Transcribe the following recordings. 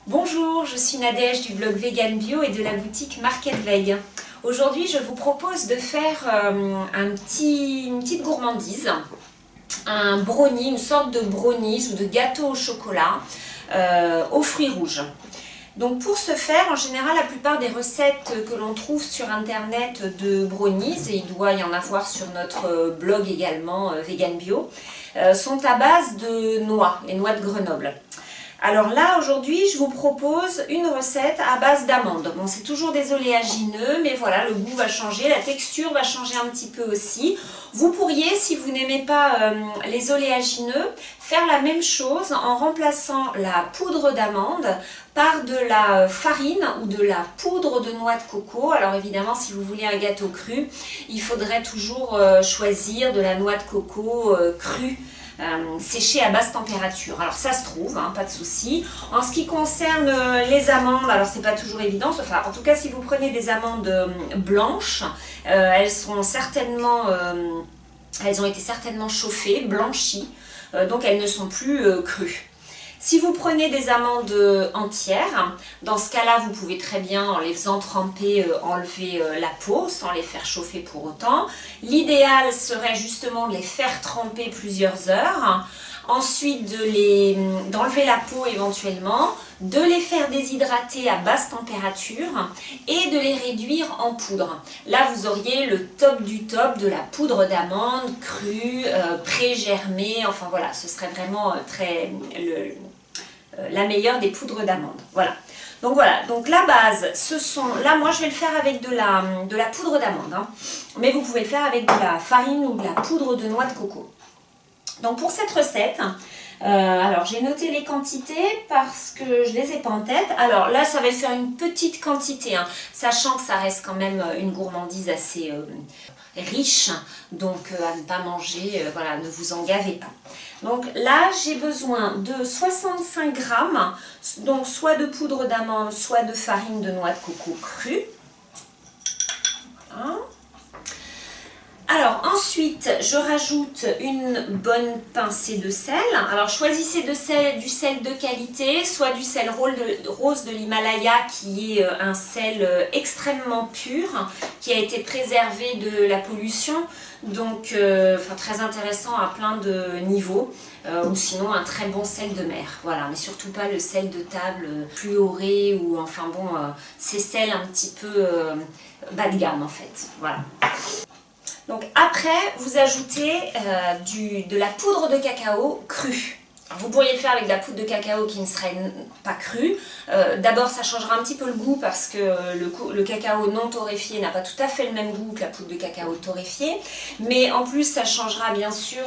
Bonjour, je suis Nadège du blog Vegan Bio et de la boutique Market Veg. Aujourd'hui, je vous propose de faire une petite gourmandise, un brownie, une sorte de brownies ou de gâteau au chocolat aux fruits rouges. Donc pour ce faire, en général, la plupart des recettes que l'on trouve sur internet de brownies, et il doit y en avoir sur notre blog également Vegan Bio, sont à base de noix, les noix de Grenoble. Alors là, aujourd'hui, je vous propose une recette à base d'amandes. Bon, c'est toujours des oléagineux, mais voilà, le goût va changer, la texture va changer un petit peu aussi. Vous pourriez, si vous n'aimez pas les oléagineux, faire la même chose en remplaçant la poudre d'amande par de la farine ou de la poudre de noix de coco. Alors évidemment, si vous voulez un gâteau cru, il faudrait toujours choisir de la noix de coco crue. Séché à basse température. Alors ça se trouve, hein, pas de souci. En ce qui concerne les amandes, alors c'est pas toujours évident, enfin en tout cas si vous prenez des amandes blanches, elles ont été certainement chauffées, blanchies, donc elles ne sont plus crues. Si vous prenez des amandes entières, dans ce cas-là, vous pouvez très bien, en les faisant tremper, enlever la peau sans les faire chauffer pour autant. L'idéal serait justement de les faire tremper plusieurs heures. Ensuite, d'enlever la peau éventuellement, de les faire déshydrater à basse température et de les réduire en poudre. Là, vous auriez le top du top de la poudre d'amande crue, pré-germée. Enfin voilà, ce serait vraiment la meilleure des poudres d'amande. Voilà. Donc la base, là moi je vais le faire avec de la poudre d'amande, hein. Mais vous pouvez le faire avec de la farine ou de la poudre de noix de coco. Donc pour cette recette, alors j'ai noté les quantités parce que je ne les ai pas en tête. Alors là ça va faire une petite quantité, hein, sachant que ça reste quand même une gourmandise assez riche, donc à ne pas manger, voilà, ne vous en gavez pas. Donc là j'ai besoin de 65 grammes, donc soit de poudre d'amande, soit de farine de noix de coco crue. Voilà. Alors ensuite, je rajoute une bonne pincée de sel. Alors choisissez du sel de qualité, soit du sel rose de l'Himalaya qui est un sel extrêmement pur, qui a été préservé de la pollution, donc très intéressant à plein de niveaux. Ou sinon un très bon sel de mer, voilà, mais surtout pas le sel de table fluoré ou enfin bon, ces sels un petit peu bas de gamme en fait, voilà. Donc après, vous ajoutez de la poudre de cacao crue. Alors, vous pourriez le faire avec de la poudre de cacao qui ne serait pas crue. D'abord, ça changera un petit peu le goût parce que le cacao non torréfié n'a pas tout à fait le même goût que la poudre de cacao torréfiée. Mais en plus, ça changera bien sûr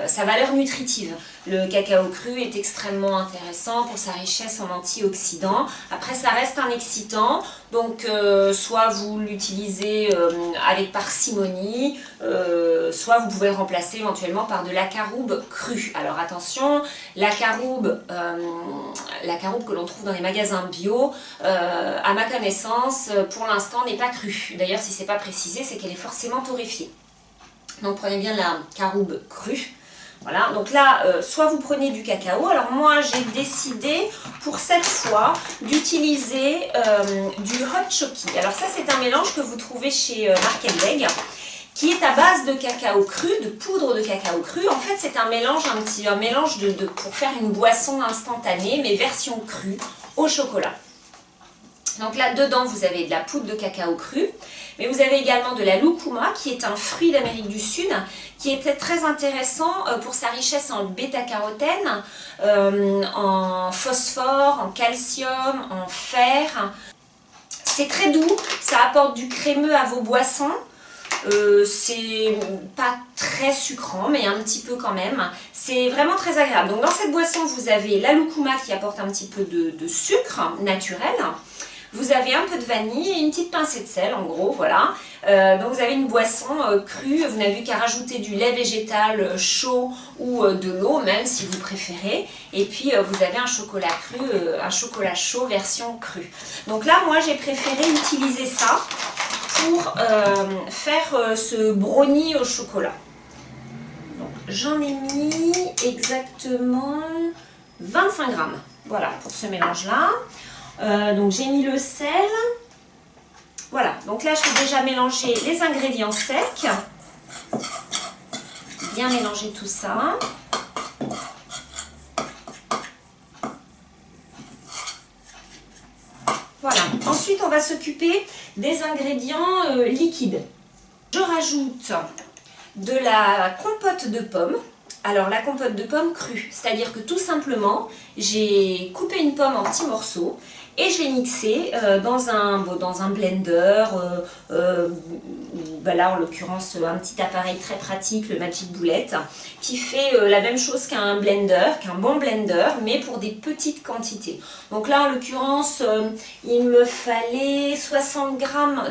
sa valeur nutritive. Le cacao cru est extrêmement intéressant pour sa richesse en antioxydants. Après, ça reste un excitant, donc soit vous l'utilisez avec parcimonie, soit vous pouvez le remplacer éventuellement par de la caroube crue. Alors attention, la caroube que l'on trouve dans les magasins bio, à ma connaissance, pour l'instant n'est pas crue. D'ailleurs, si ce n'est pas précisé, c'est qu'elle est forcément torréfiée. Donc prenez bien la caroube crue. Voilà, donc là, soit vous prenez du cacao. Alors moi, j'ai décidé pour cette fois d'utiliser du hot choki. Alors ça, c'est un mélange que vous trouvez chez Market Veg, qui est à base de cacao cru, de poudre de cacao cru. En fait, c'est un mélange, pour faire une boisson instantanée, mais version crue au chocolat. Donc là, dedans, vous avez de la poudre de cacao cru, mais vous avez également de la lucuma, qui est un fruit d'Amérique du Sud, qui est très intéressant pour sa richesse en bêta-carotène, en phosphore, en calcium, en fer. C'est très doux, ça apporte du crémeux à vos boissons. C'est pas très sucrant, mais un petit peu quand même. C'est vraiment très agréable. Donc dans cette boisson, vous avez la lucuma qui apporte un petit peu de sucre naturel. Vous avez un peu de vanille et une petite pincée de sel, en gros, voilà. Donc vous avez une boisson crue, vous n'avez qu'à rajouter du lait végétal chaud ou de l'eau, même si vous préférez. Et puis vous avez un chocolat cru, un chocolat chaud version crue. Donc là, moi, j'ai préféré utiliser ça pour faire ce brownie au chocolat. Donc j'en ai mis exactement 25 grammes. Voilà, pour ce mélange-là. Donc j'ai mis le sel. Voilà, donc là je vais déjà mélanger les ingrédients secs. Bien mélanger tout ça. Voilà, ensuite on va s'occuper des ingrédients liquides. Je rajoute de la compote de pommes. Alors la compote de pommes crue, c'est-à-dire que tout simplement, j'ai coupé une pomme en petits morceaux et je l'ai mixée dans un blender, là en l'occurrence un petit appareil très pratique, le Magic Bullet, qui fait la même chose qu'un blender, qu'un bon blender, mais pour des petites quantités. Donc là en l'occurrence, il me fallait 60 g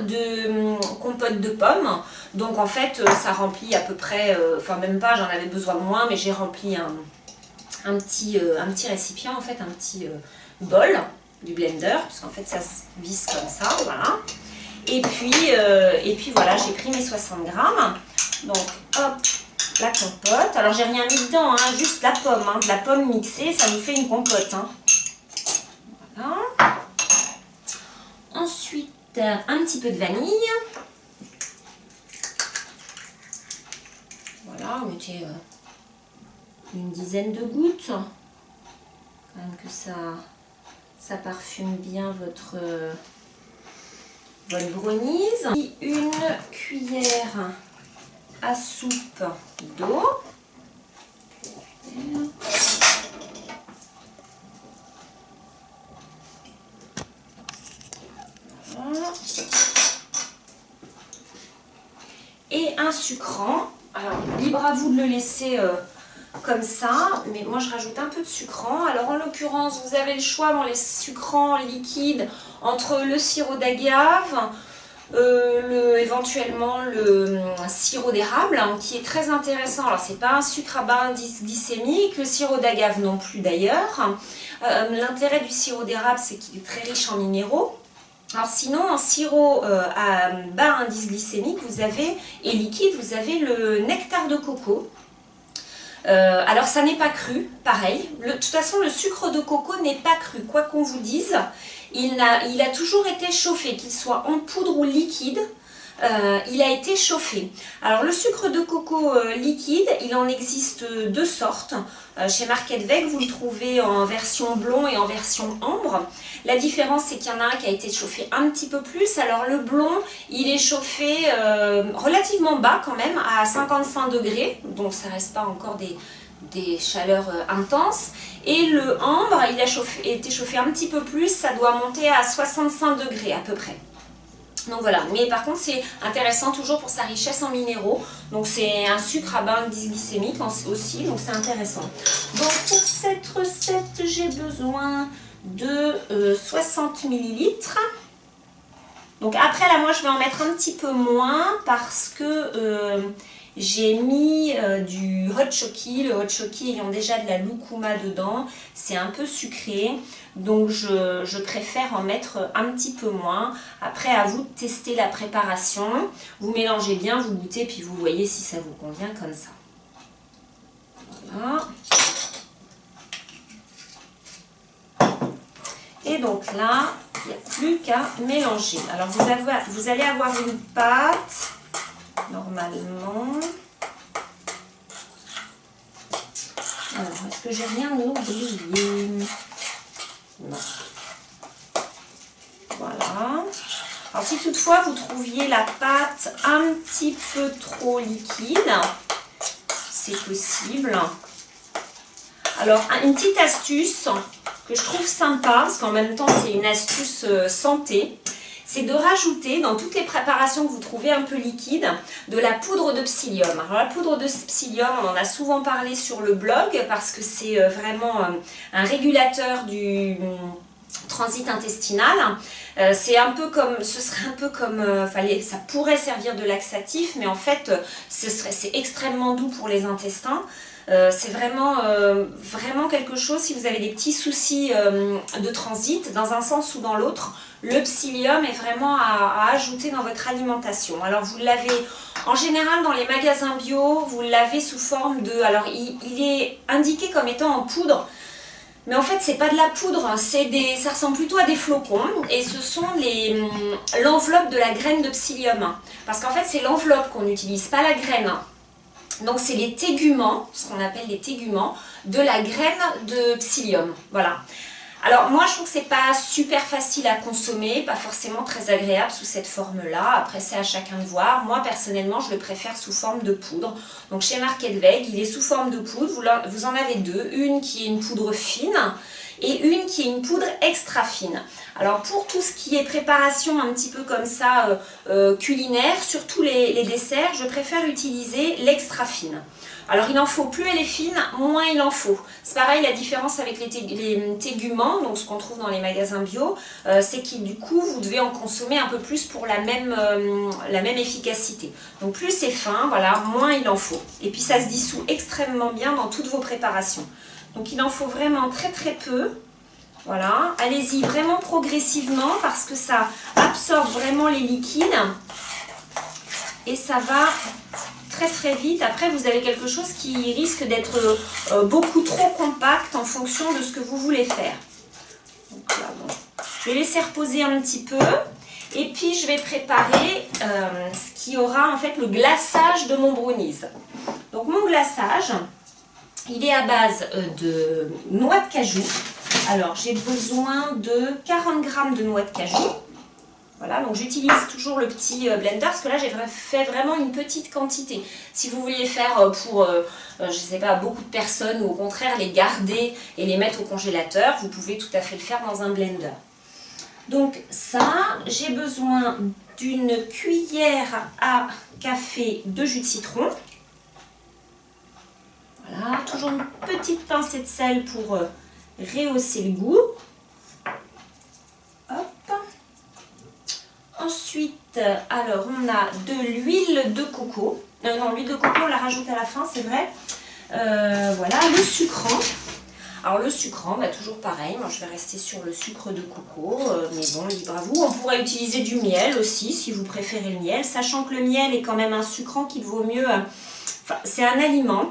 de compote de pommes. Donc en fait, ça remplit à peu près, enfin même pas, j'en avais besoin de moins, mais j'ai rempli un petit récipient, en fait, un petit bol du blender, parce qu'en fait ça se visse comme ça, voilà. Et puis voilà, j'ai pris mes 60 grammes. Donc hop, la compote. Alors j'ai rien mis dedans, hein, juste la pomme, hein, de la pomme mixée, ça nous fait une compote. Hein. Voilà. Ensuite, un petit peu de vanille. Voilà, vous mettez une dizaine de gouttes, quand même que ça parfume bien votre brownies. Une cuillère à soupe d'eau. Voilà. Et un sucrant. Alors, libre à vous de le laisser comme ça, mais moi je rajoute un peu de sucrant. Alors en l'occurrence, vous avez le choix dans les sucrants liquides entre le sirop d'agave, éventuellement le sirop d'érable, hein, qui est très intéressant. Alors c'est pas un sucre à bas indice glycémique, le sirop d'agave non plus d'ailleurs. L'intérêt du sirop d'érable, c'est qu'il est très riche en minéraux. Alors sinon, en sirop à bas indice glycémique, vous avez, et liquide, vous avez le nectar de coco. Alors ça n'est pas cru, pareil. De toute façon, le sucre de coco n'est pas cru, quoi qu'on vous dise. Il a toujours été chauffé, qu'il soit en poudre ou liquide. Il a été chauffé. Alors le sucre de coco liquide, il en existe deux sortes. Chez Market Weg, vous le trouvez en version blond et en version ambre. La différence, c'est qu'il y en a un qui a été chauffé un petit peu plus. Alors le blond, il est chauffé relativement bas quand même, à 55 degrés. Donc ça reste pas encore des chaleurs intenses. Et le ambre, il a été chauffé un petit peu plus. Ça doit monter à 65 degrés à peu près. Donc voilà, mais par contre c'est intéressant toujours pour sa richesse en minéraux. Donc c'est un sucre à bas indice glycémique aussi, donc c'est intéressant. Donc pour cette recette, j'ai besoin de 60 ml. Donc après là, moi je vais en mettre un petit peu moins parce que j'ai mis du hot choki. Le hot choki ayant déjà de la lucuma dedans, c'est un peu sucré. Donc je préfère en mettre un petit peu moins. Après, à vous de tester la préparation. Vous mélangez bien, vous goûtez, puis vous voyez si ça vous convient comme ça. Voilà. Et donc là, il n'y a plus qu'à mélanger. Alors vous allez avoir une pâte, normalement. Alors, est-ce que j'ai rien oublié? Non. Voilà. Alors si toutefois vous trouviez la pâte un petit peu trop liquide, c'est possible. Alors une petite astuce que je trouve sympa, parce qu'en même temps c'est une astuce santé, c'est de rajouter dans toutes les préparations que vous trouvez un peu liquides, de la poudre de psyllium. Alors la poudre de psyllium, on en a souvent parlé sur le blog, parce que c'est vraiment un régulateur du transit intestinal. C'est un peu comme, ce serait un peu comme, ça pourrait servir de laxatif, mais en fait c'est extrêmement doux pour les intestins. C'est vraiment, vraiment quelque chose, si vous avez des petits soucis de transit, dans un sens ou dans l'autre, le psyllium est vraiment à ajouter dans votre alimentation. Alors vous l'avez, en général dans les magasins bio, vous l'avez sous forme de, alors il est indiqué comme étant en poudre, Mais en fait, c'est pas de la poudre, ça ressemble plutôt à des flocons et ce sont l'enveloppe de la graine de psyllium. Parce qu'en fait, c'est l'enveloppe qu'on utilise, pas la graine. Donc, c'est les téguments, ce qu'on appelle les téguments, de la graine de psyllium. Voilà. Alors, moi, je trouve que c'est pas super facile à consommer, pas forcément très agréable sous cette forme-là. Après, c'est à chacun de voir. Moi, personnellement, je le préfère sous forme de poudre. Donc, chez Marketweeg, il est sous forme de poudre. Vous en avez deux. Une qui est une poudre fine et une qui est une poudre extra fine. Alors, pour tout ce qui est préparation un petit peu comme ça, culinaire, surtout les desserts, je préfère utiliser l'extra fine. Alors, il en faut, plus elle est fine, moins il en faut. C'est pareil, la différence avec les téguments, donc ce qu'on trouve dans les magasins bio, c'est que du coup, vous devez en consommer un peu plus pour la même efficacité. Donc, plus c'est fin, voilà, moins il en faut. Et puis, ça se dissout extrêmement bien dans toutes vos préparations. Donc, il en faut vraiment très très peu. Voilà, allez-y vraiment progressivement parce que ça absorbe vraiment les liquides et ça va très très vite. Après, vous avez quelque chose qui risque d'être beaucoup trop compact en fonction de ce que vous voulez faire. Donc là, bon. Je vais laisser reposer un petit peu et puis je vais préparer ce qui aura en fait le glaçage de mon brownies. Donc mon glaçage, il est à base de noix de cajou. Alors, j'ai besoin de 40 g de noix de cajou. Voilà, donc j'utilise toujours le petit blender parce que là, j'ai fait vraiment une petite quantité. Si vous vouliez faire pour, je ne sais pas, beaucoup de personnes ou au contraire les garder et les mettre au congélateur, vous pouvez tout à fait le faire dans un blender. Donc ça, j'ai besoin d'une cuillère à café de jus de citron. Voilà, toujours une petite pincée de sel pour rehausser le goût. Hop. Ensuite, alors on a de l'huile de coco. Non, l'huile de coco on la rajoute à la fin, c'est vrai. Voilà, le sucrant. Alors le sucrant, bah, toujours pareil, moi je vais rester sur le sucre de coco, mais bon, libre à vous. On pourrait utiliser du miel aussi, si vous préférez le miel, sachant que le miel est quand même un sucrant qu'il vaut mieux... Enfin, c'est un aliment,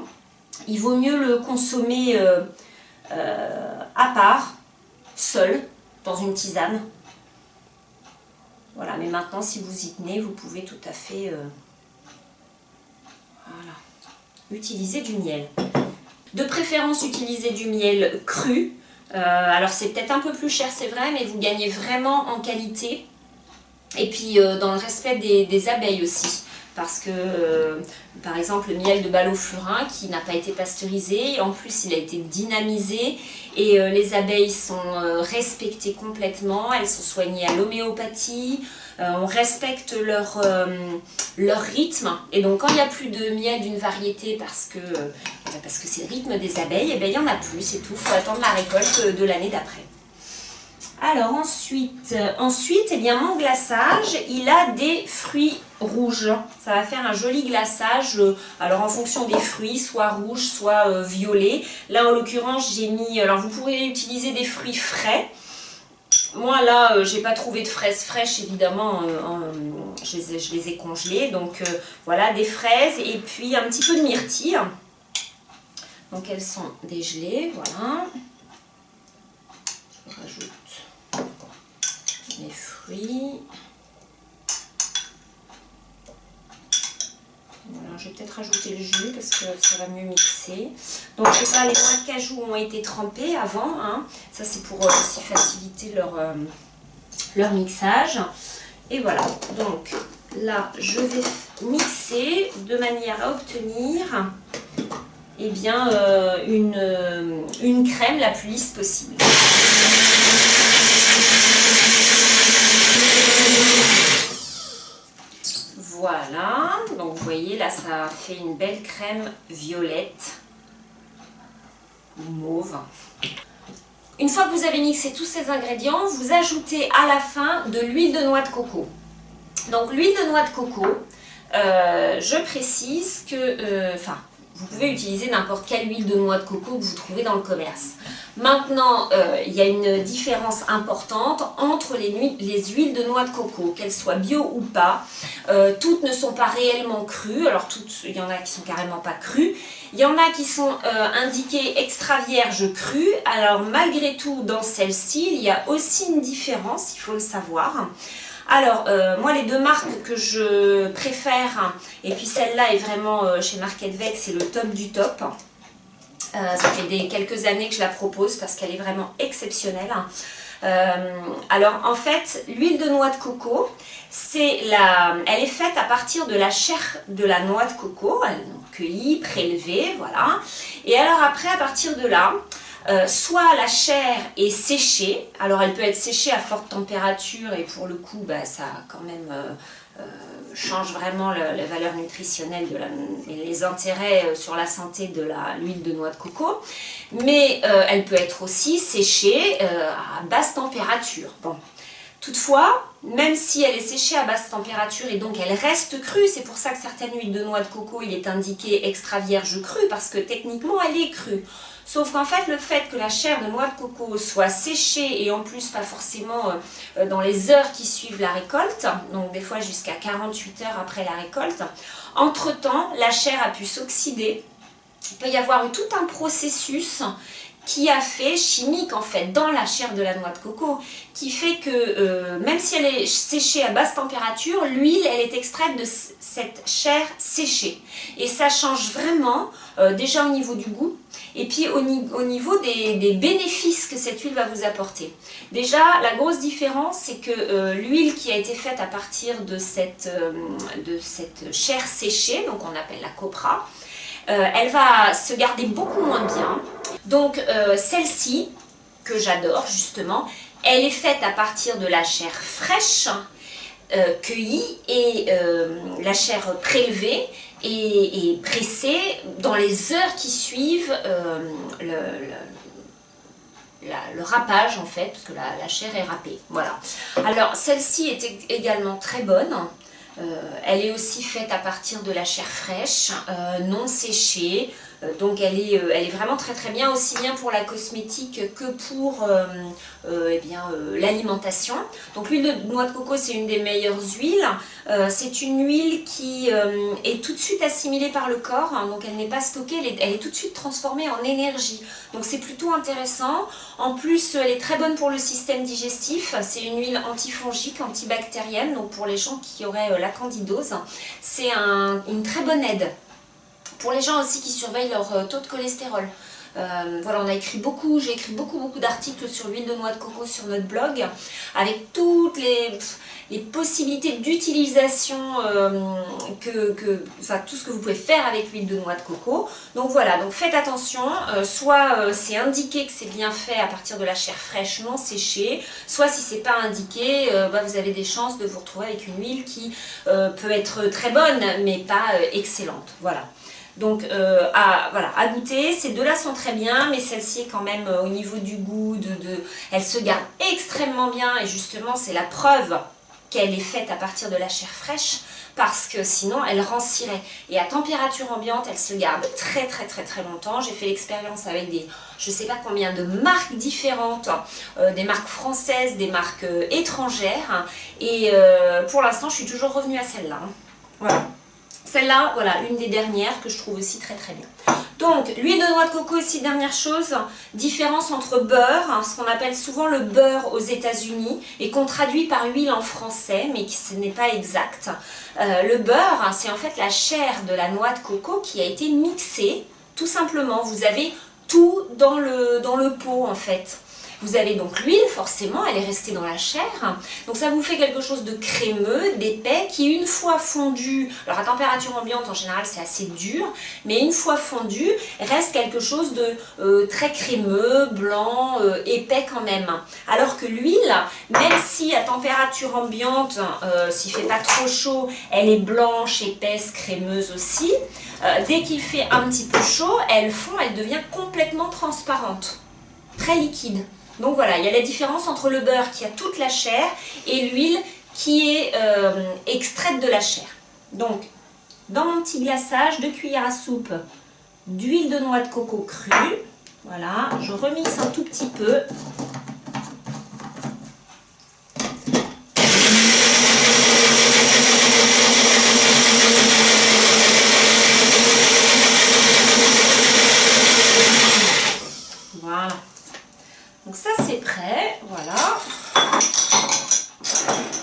il vaut mieux le consommer à part, seul, dans une tisane. Voilà, mais maintenant, si vous y tenez, vous pouvez tout à fait voilà, utiliser du miel. De préférence, utiliser du miel cru. Alors, c'est peut-être un peu plus cher, c'est vrai, mais vous gagnez vraiment en qualité. Et puis, dans le respect des abeilles aussi. Parce que, par exemple, le miel de Ballot-Flurin qui n'a pas été pasteurisé, en plus il a été dynamisé et les abeilles sont respectées complètement, elles sont soignées à l'homéopathie, on respecte leur rythme et donc quand il n'y a plus de miel d'une variété parce que c'est le rythme des abeilles, et bien, il n'y en a plus, c'est tout, il faut attendre la récolte de l'année d'après. Alors ensuite eh bien, mon glaçage, il a des fruits rouges. Ça va faire un joli glaçage, alors en fonction des fruits, soit rouge, soit violet. Là en l'occurrence j'ai mis, alors vous pourrez utiliser des fruits frais. Moi là j'ai pas trouvé de fraises fraîches évidemment, je les ai congelées. Donc voilà, des fraises et puis un petit peu de myrtille. Donc elles sont dégelées, voilà. Je rajoute les fruits. Voilà, je vais peut-être rajouter le jus parce que ça va mieux mixer. Donc je sais pas, les noix de cajou ont été trempées avant, hein. Ça c'est pour aussi faciliter leur mixage. Et voilà, donc là je vais mixer de manière à obtenir eh bien, une crème la plus lisse possible. Voilà, donc vous voyez là ça fait une belle crème violette ou mauve. Une fois que vous avez mixé tous ces ingrédients, vous ajoutez à la fin de l'huile de noix de coco. Donc l'huile de noix de coco, je précise que, vous pouvez utiliser n'importe quelle huile de noix de coco que vous trouvez dans le commerce. Maintenant, il y a une différence importante entre les huiles de noix de coco, qu'elles soient bio ou pas. Toutes ne sont pas réellement crues, alors il y en a qui sont carrément pas crues. Il y en a qui sont indiquées extra vierge crues. Alors malgré tout, dans celle-ci, il y a aussi une différence, il faut le savoir. Alors, moi, les deux marques que je préfère, et puis celle-là est vraiment chez Market Vex, c'est le top du top. Ça fait quelques années que je la propose parce qu'elle est vraiment exceptionnelle. Alors, en fait, l'huile de noix de coco, elle est faite à partir de la chair de la noix de coco, cueillie, prélevée, voilà. Et alors après, à partir de là, soit la chair est séchée, alors elle peut être séchée à forte température et pour le coup ça quand même change vraiment la valeur nutritionnelle et les intérêts sur la santé de l'huile de noix de coco, mais elle peut être aussi séchée à basse température. Bon. Toutefois, même si elle est séchée à basse température et donc elle reste crue, c'est pour ça que certaines huiles de noix de coco, il est indiqué extra vierge crue parce que techniquement elle est crue. Sauf qu'en fait, le fait que la chair de noix de coco soit séchée et en plus pas forcément dans les heures qui suivent la récolte, donc des fois jusqu'à 48 heures après la récolte, entre-temps, la chair a pu s'oxyder. Il peut y avoir eu tout un processus qui a fait, chimique en fait, dans la chair de la noix de coco, qui fait que même si elle est séchée à basse température, l'huile, elle est extraite de cette chair séchée. Et ça change vraiment, déjà au niveau du goût, et puis au niveau des bénéfices que cette huile va vous apporter. Déjà, la grosse différence, c'est que l'huile qui a été faite à partir de cette chair séchée, donc on appelle la copra, elle va se garder beaucoup moins bien. Donc celle-ci, que j'adore justement, elle est faite à partir de la chair fraîche, cueillie et la chair prélevée et pressée dans les heures qui suivent le râpage en fait, parce que la chair est râpée. Voilà. Alors celle-ci est également très bonne. Elle est aussi faite à partir de la chair fraîche, non séchée, donc elle est vraiment très très bien, aussi bien pour la cosmétique que pour l'alimentation. Donc l'huile de noix de coco, c'est une des meilleures huiles. C'est une huile qui est tout de suite assimilée par le corps, hein, donc elle n'est pas stockée, elle est tout de suite transformée en énergie. Donc c'est plutôt intéressant. En plus, elle est très bonne pour le système digestif. C'est une huile antifongique, antibactérienne, donc pour les gens qui auraient la candidose, c'est une très bonne aide. Pour les gens aussi qui surveillent leur taux de cholestérol. Voilà, j'ai écrit beaucoup d'articles sur l'huile de noix de coco sur notre blog, avec toutes les possibilités d'utilisation, tout ce que vous pouvez faire avec l'huile de noix de coco. Donc voilà, donc faites attention, soit c'est indiqué que c'est bien fait à partir de la chair fraîche non séchée, soit si c'est pas indiqué, vous avez des chances de vous retrouver avec une huile qui peut être très bonne, mais pas excellente. Voilà. Donc à goûter, ces deux-là sont très bien, mais celle-ci est quand même au niveau du goût, elle se garde extrêmement bien et justement c'est la preuve qu'elle est faite à partir de la chair fraîche parce que sinon elle rancirait. Et à température ambiante, elle se garde très très très très longtemps. J'ai fait l'expérience avec je ne sais pas combien de marques différentes, des marques françaises, des marques étrangères et pour l'instant je suis toujours revenue à celle-là. Voilà. Celle-là, voilà, une des dernières que je trouve aussi très très bien. Donc, l'huile de noix de coco aussi, dernière chose, différence entre beurre, hein, ce qu'on appelle souvent le beurre aux États-Unis et qu'on traduit par huile en français, mais ce n'est pas exact. Le beurre, hein, c'est en fait la chair de la noix de coco qui a été mixée, tout simplement. Vous avez tout dans le pot en fait. Vous avez donc l'huile, forcément, elle est restée dans la chair. Donc ça vous fait quelque chose de crémeux, d'épais, qui une fois fondu, alors à température ambiante en général c'est assez dur, mais une fois fondu, reste quelque chose de très crémeux, blanc, épais quand même. Alors que l'huile, même si à température ambiante, s'il ne fait pas trop chaud, elle est blanche, épaisse, crémeuse aussi, dès qu'il fait un petit peu chaud, elle devient complètement transparente, très liquide. Donc voilà, il y a la différence entre le beurre qui a toute la chair et l'huile qui est extraite de la chair. Donc, dans mon petit glaçage, 2 cuillères à soupe d'huile de noix de coco crue. Voilà, je remixe un tout petit peu. Voilà. Donc ça c'est prêt, voilà.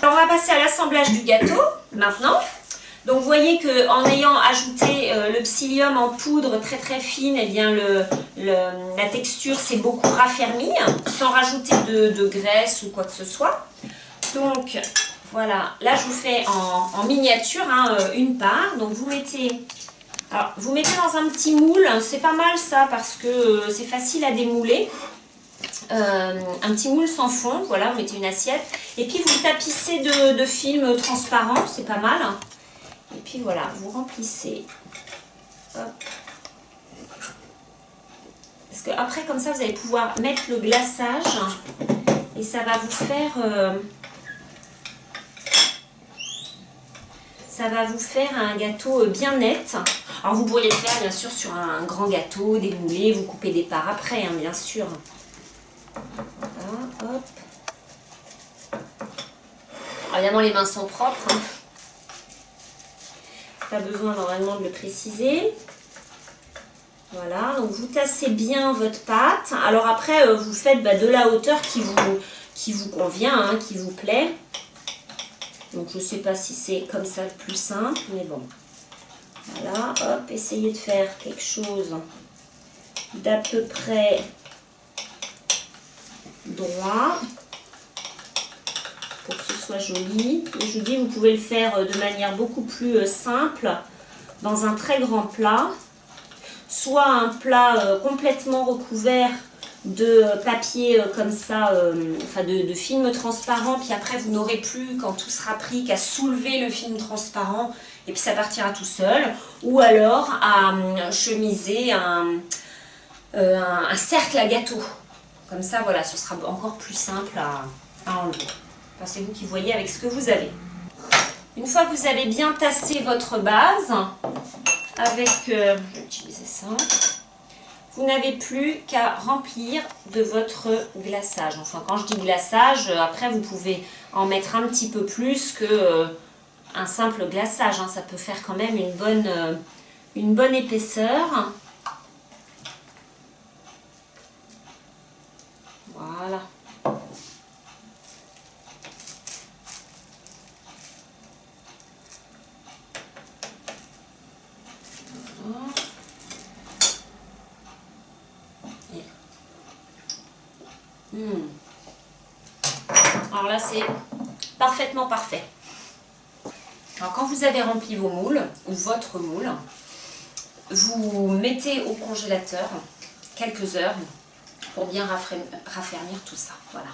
Alors on va passer à l'assemblage du gâteau maintenant. Donc vous voyez qu'en ayant ajouté le psyllium en poudre très très fine, eh bien la texture s'est beaucoup raffermie, sans rajouter de graisse ou quoi que ce soit. Donc voilà, là je vous fais en miniature hein, une part. Donc vous mettez dans un petit moule, c'est pas mal ça parce que c'est facile à démouler. Un petit moule sans fond, voilà, vous mettez une assiette. Et puis vous tapissez de film transparent, c'est pas mal. Et puis voilà, vous remplissez. Hop. Parce que après comme ça, vous allez pouvoir mettre le glaçage et ça va vous faire un gâteau bien net. Alors vous pourriez le faire bien sûr sur un grand gâteau, démoulé, vous coupez des parts après, hein, bien sûr. Voilà, hop. Alors, évidemment, les mains sont propres. Hein. Pas besoin normalement de le préciser. Voilà, donc vous tassez bien votre pâte. Alors après, vous faites de la hauteur qui vous convient, hein, qui vous plaît. Donc je ne sais pas si c'est comme ça le plus simple, mais bon. Voilà, hop, essayez de faire quelque chose d'à peu près droit pour que ce soit joli. Et je vous dis, vous pouvez le faire de manière beaucoup plus simple dans un très grand plat, soit un plat complètement recouvert de papier comme ça, enfin de film transparent, puis après vous n'aurez plus, quand tout sera pris, qu'à soulever le film transparent et puis ça partira tout seul, ou alors à chemiser un cercle à gâteau. Comme ça, voilà, ce sera encore plus simple à enlever. Enfin, c'est vous qui voyez avec ce que vous avez. Une fois que vous avez bien tassé votre base, avec, je vais utiliser ça, vous n'avez plus qu'à remplir de votre glaçage. Enfin, quand je dis glaçage, après vous pouvez en mettre un petit peu plus que un simple glaçage. Hein. Ça peut faire quand même une bonne épaisseur. Voilà. Alors là, c'est parfaitement parfait. Alors quand vous avez rempli vos moules, ou votre moule, vous mettez au congélateur quelques heures pour bien raffermir tout ça. Voilà.